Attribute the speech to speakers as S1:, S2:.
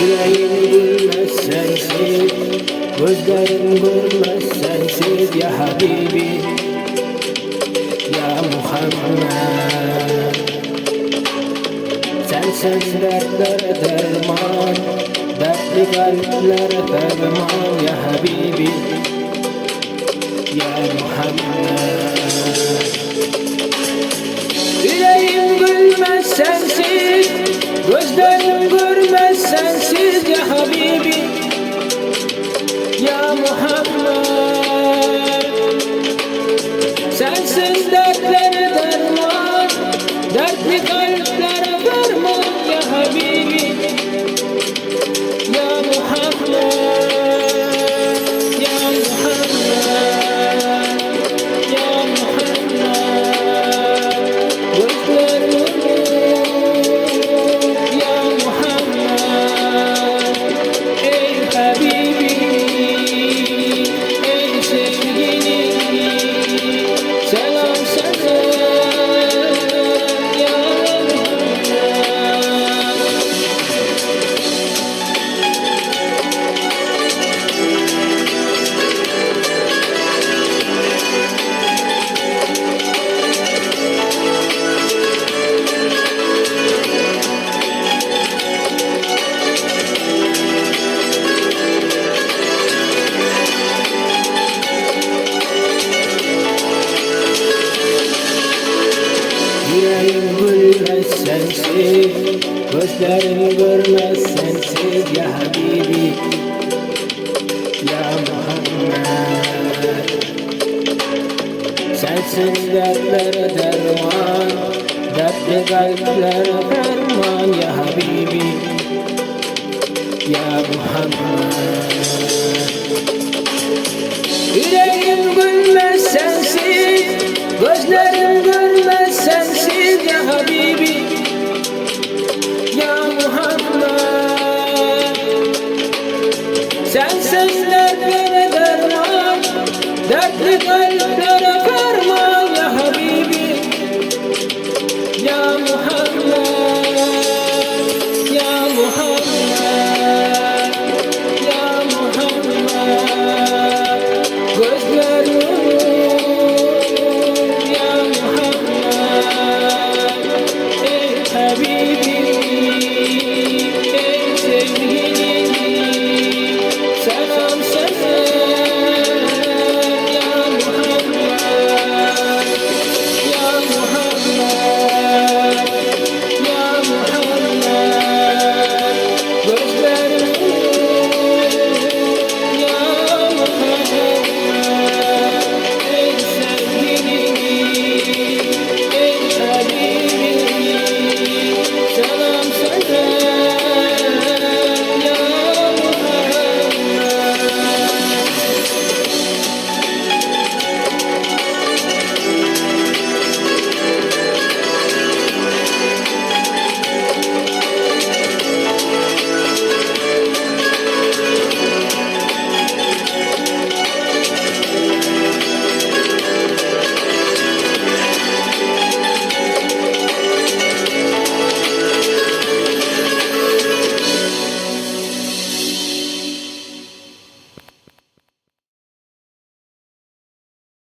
S1: Yüreğim gülmez sensiz, gözlerim görmez sensiz ya Habibi, ya Muhammed. Sensiz dertlere derman, dertli kalplere ferman ya Habibi, ya Muhammed. Yüreğim gülmez sensiz, gözlerim görmez sensiz ya Habibi, ya Muhammed. Sensiz dertlere derman, dertli kalplere ferman ya Habibi, ya Muhammed, ya Muhammed, ya Muhammed. Gözlerim ya Muhammed, ey Habibi, ey sevgilim, selam sana ya Yüreğim gülmez sensiz, gözlerim görmez sensiz ya Habibi, ya Muhammed. Sensiz dertlere derman, dertli kalplere ferman ya Habibi, ya Muhammed. Yüreğim gülmez sensiz, gözlerim görmez sensiz ya Habibi, ya Muhammed. Sensiz dertlere